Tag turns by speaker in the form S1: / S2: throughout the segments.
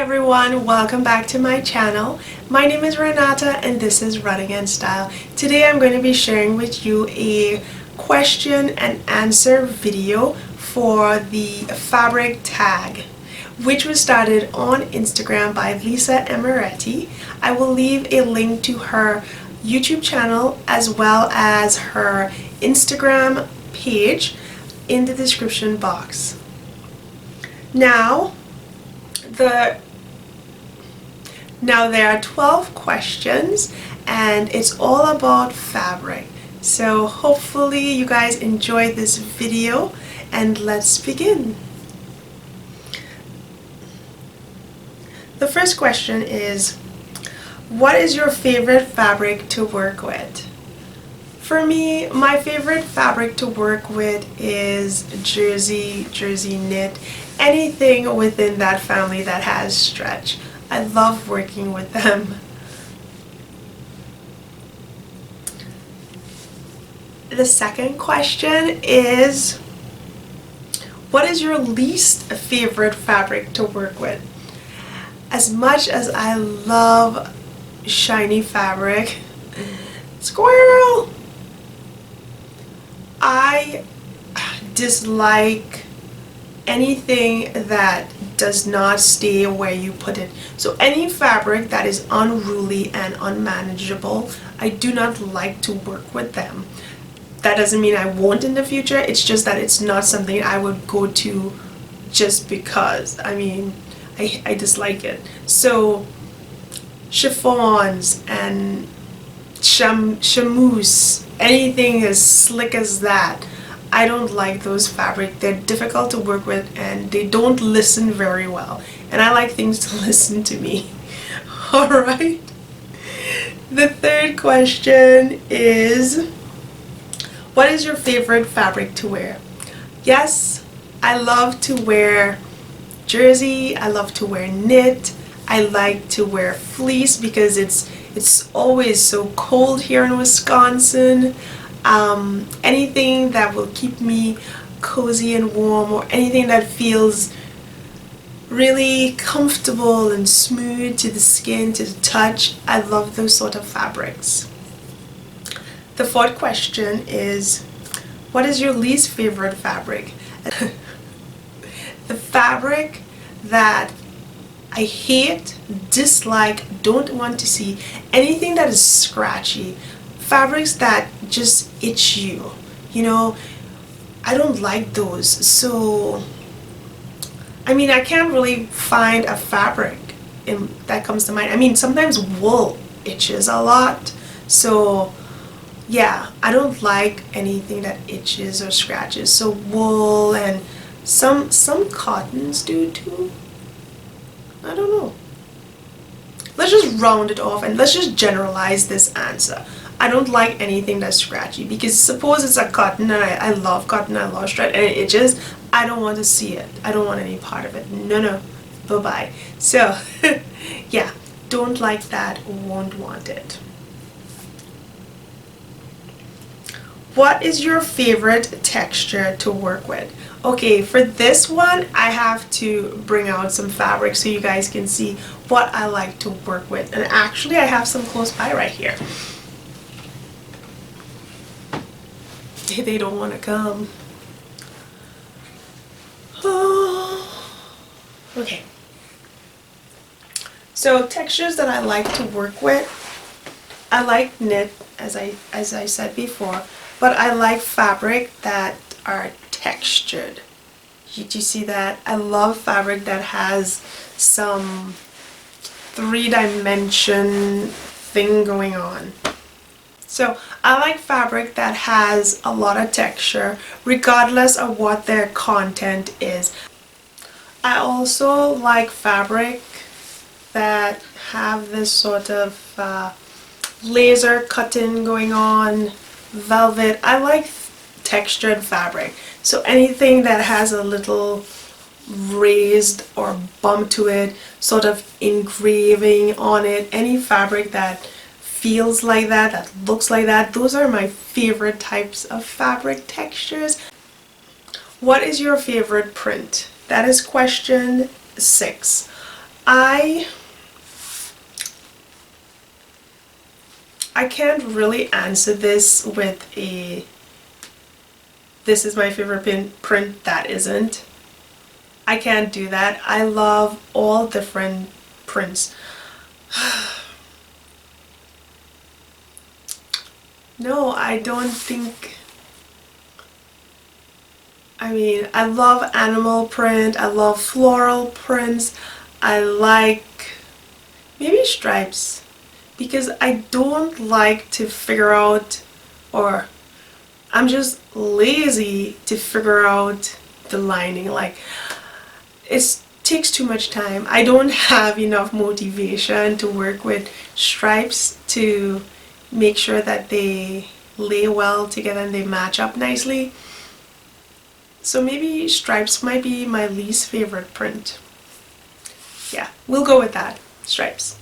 S1: everyone, welcome back to my channel. My name is Renata and this is RunningNStyle. Today I'm going to be sharing with you a question and answer video for the fabric tag, which was started on Instagram by Lisa Emerita. I will leave a link to her YouTube channel as well as her Instagram page in the description box. Now there are 12 questions and it's all about fabric. So hopefully you guys enjoyed this video and let's begin. The first question is, what is your favorite fabric to work with? For me, my favorite fabric to work with is jersey knit, anything within that family that has stretch. I love working with them. The second question is, what is your least favorite fabric to work with? As much as I love shiny fabric, squirrel, I dislike anything that does not stay where you put it. So any fabric that is unruly and unmanageable, I do not like to work with them. That doesn't mean I won't in the future, it's just that it's not something I would go to just because. I mean, I dislike it. So chiffons and chamoose, anything as slick as that, I don't like those fabric. They're difficult to work with and they don't listen very well. And I like things to listen to me. Alright. The third question is, what is your favorite fabric to wear? Yes, I love to wear jersey. I love to wear knit. I like to wear fleece because it's always so cold here in Wisconsin. Anything that will keep me cozy and warm, or anything that feels really comfortable and smooth to the skin, to the touch, I love those sort of fabrics. The fourth question is, what is your least favorite fabric? The fabric that I hate, dislike, don't want to see, anything that is scratchy, fabrics that just itch you, you know, I don't like those. So I mean, I can't really find a fabric that comes to mind. I mean, sometimes wool itches a lot, so yeah, I don't like anything that itches or scratches. So wool and some cottons do too. I don't know. Let's just round it off and let's just generalize this answer. I don't like anything that's scratchy, because suppose it's a cotton and I love cotton, I love stretch, and it itches, I don't want to see it. I don't want any part of it. No, bye-bye. So yeah, don't like that, won't want it. What is your favorite texture to work with? Okay, for this one, I have to bring out some fabric so you guys can see what I like to work with. And actually, I have some close by right here. They don't want to come. Oh. Okay. So textures that I like to work with, I like knit, as I said before, but I like fabric that are textured. Did you see that? I love fabric that has some three-dimension thing going on. So I like fabric that has a lot of texture regardless of what their content is. I also like fabric that have this sort of laser cutting going on, velvet. I like textured fabric. So anything that has a little raised or bump to it, sort of engraving on it, any fabric that feels like that looks like that, those are my favorite types of fabric textures. What is your favorite print? That is question 6. I can't really answer this with a this is my favorite print that isn't. I can't do that. I love all different prints. No, I don't think. I mean, I love animal print, I love floral prints, I like maybe stripes, because I don't like to figure out, or I'm just lazy to figure out the lining. Like, it takes too much time. I don't have enough motivation to work with stripes to make sure that they lay well together and they match up nicely. So maybe stripes might be my least favorite print. Yeah, we'll go with that. Stripes.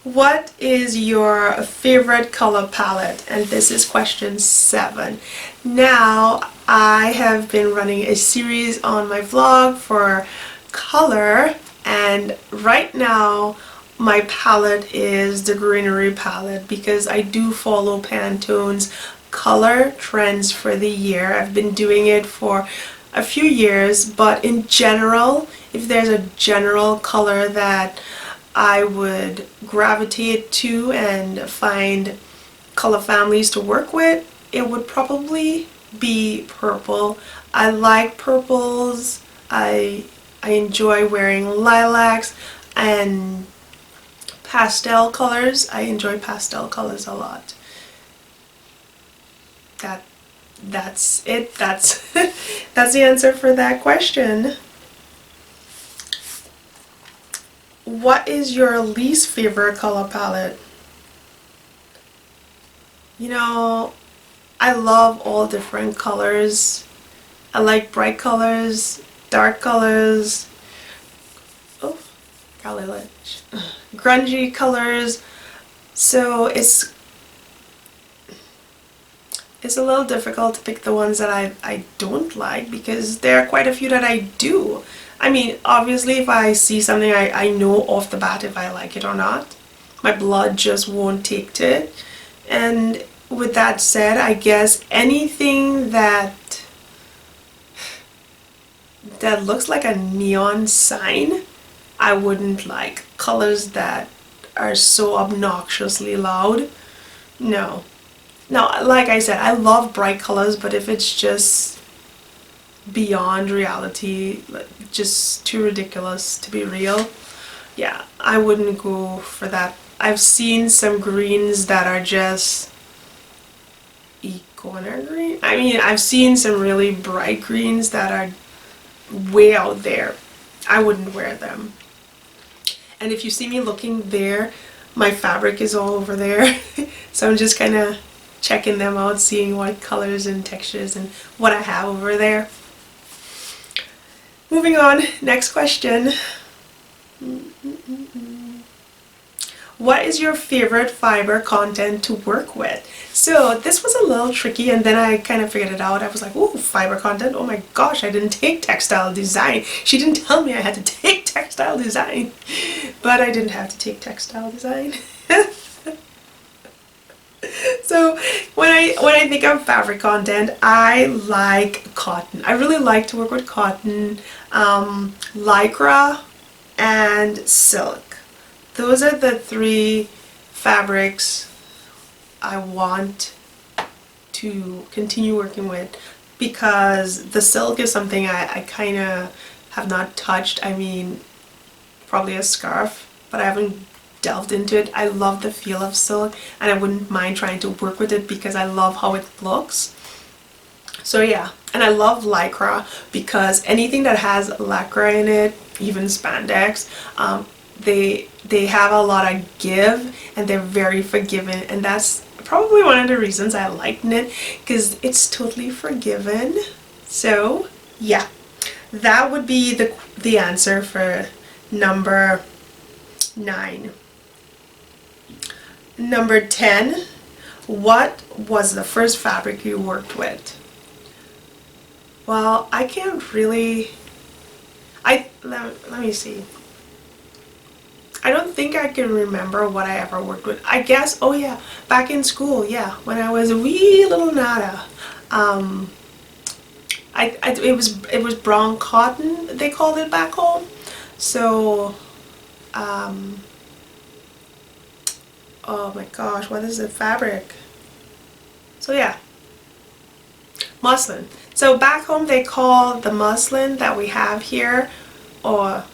S1: What is your favorite color palette? And this is question 7. Now, I have been running a series on my vlog for color, and right now my palette is the greenery palette because I do follow Pantone's color trends for the year. I've been doing it for a few years, but in general, if there's a general color that I would gravitate to and find color families to work with, it would probably be purple. I like purples. I enjoy wearing lilacs and pastel colors. I enjoy pastel colors a lot. That's it. That's that's the answer for that question. What is your least favorite color palette? You know, I love all different colors. I like bright colors, dark colors, oh, golly, grungy colors. So it's a little difficult to pick the ones that I don't like, because there are quite a few that I do. I mean, obviously if I see something, I know off the bat if I like it or not. My blood just won't take to it. And with that said, I guess anything that looks like a neon sign, I wouldn't like. Colors that are so obnoxiously loud, no. Now, like I said, I love bright colors, but if it's just beyond reality, just too ridiculous to be real, yeah, I wouldn't go for that. I've seen some greens that are just iguana green. I mean, I've seen some really bright greens that are way out there. I wouldn't wear them. And if you see me looking there, my fabric is all over there. So I'm just kind of checking them out, seeing what colors and textures and what I have over there. Moving on, next question. What is your favorite fiber content to work with? So this was a little tricky, and then I kind of figured it out. I was like, ooh, fiber content, oh my gosh, I didn't take textile design. She didn't tell me I had to take textile design, but I didn't have to take textile design. So when I think of fabric content, I like cotton. I really like to work with cotton, lycra, and silk. Those are the 3 fabrics I want to continue working with, because the silk is something I kind of have not touched. I mean, probably a scarf, but I haven't delved into it. I love the feel of silk, and I wouldn't mind trying to work with it because I love how it looks. So yeah, and I love lycra because anything that has lycra in it, even spandex, they have a lot of give, and they're very forgiving, and that's probably one of the reasons I like knit, because it's totally forgiving. So yeah, that would be the answer for number 9. Number 10, what was the first fabric you worked with? Well, I can't really, let me see. I don't think I can remember what I ever worked with. I guess, oh yeah, back in school, yeah, when I was a wee little nada, it was brown cotton, they called it back home. So, oh my gosh, what is the fabric? So yeah, muslin. So back home they call the muslin that we have here, or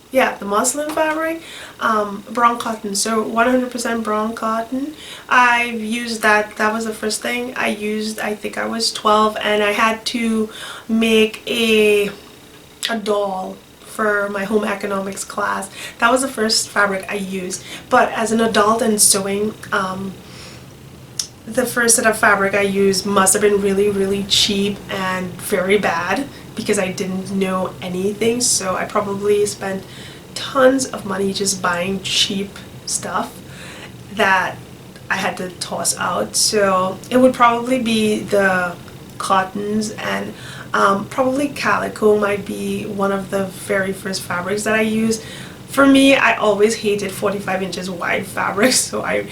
S1: yeah, the muslin fabric, brown cotton. So 100% brown cotton. I've used that. That was the first thing I used. I think I was 12, and I had to make a doll for my home economics class. That was the first fabric I used. But as an adult and sewing, the first set of fabric I used must have been really, really cheap and very bad because I didn't know anything. So I probably spent tons of money just buying cheap stuff that I had to toss out. So it would probably be the cottons, and probably calico might be one of the very first fabrics that I used. For me, I always hated 45 inches wide fabrics, so I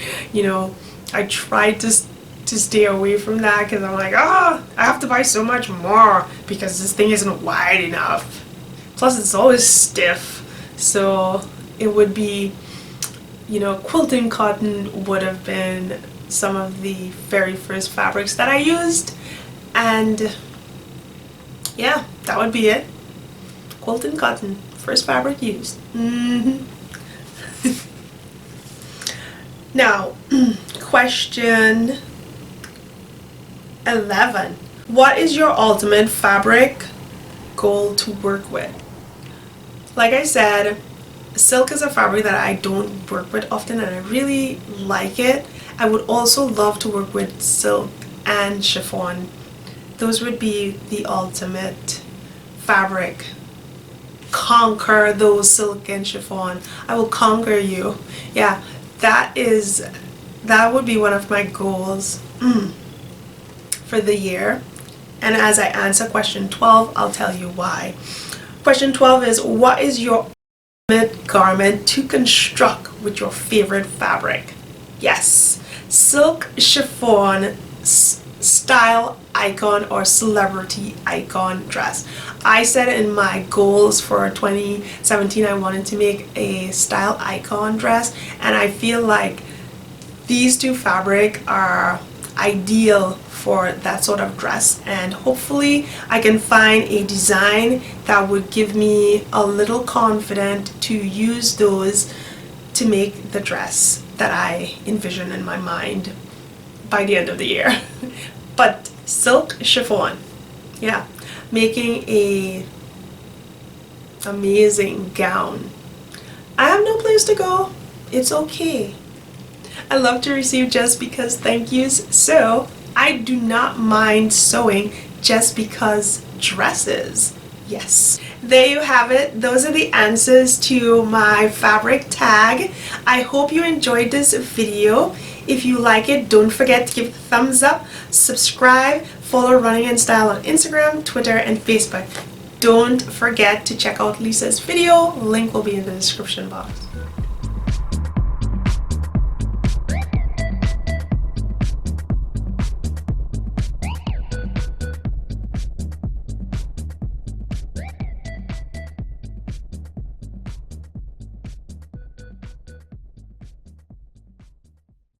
S1: tried to stay away from that because I'm like, I have to buy so much more because this thing isn't wide enough. Plus, it's always stiff. So it would be, quilting cotton would have been some of the very first fabrics that I used. And yeah, that would be it. Quilting cotton, first fabric used. Now, question 11. What is your ultimate fabric goal to work with? Like I said, silk is a fabric that I don't work with often, and I really like it. I would also love to work with silk and chiffon. Those would be the ultimate fabric. Conquer those silk and chiffon. I will conquer you. Yeah, that would be one of my goals for the year. And as I answer question 12, I'll tell you why. Question 12 is, what is your ultimate garment to construct with your favorite fabric? Yes, silk, chiffon, style icon or celebrity icon dress. I said in my goals for 2017 I wanted to make a style icon dress, and I feel like these two fabric are ideal for that sort of dress, and hopefully I can find a design that would give me a little confidence to use those to make the dress that I envision in my mind by the end of the year. But silk, chiffon, yeah, making a amazing gown. I have no place to go. It's okay. I love to receive just because thank yous, so I do not mind sewing just because dresses. Yes. There you have it. Those are the answers to my fabric tag. I hope you enjoyed this video. If you like it, don't forget to give it a thumbs up, subscribe, follow RunningNStyle on Instagram, Twitter, and Facebook. Don't forget to check out Lisa's video. Link will be in the description box.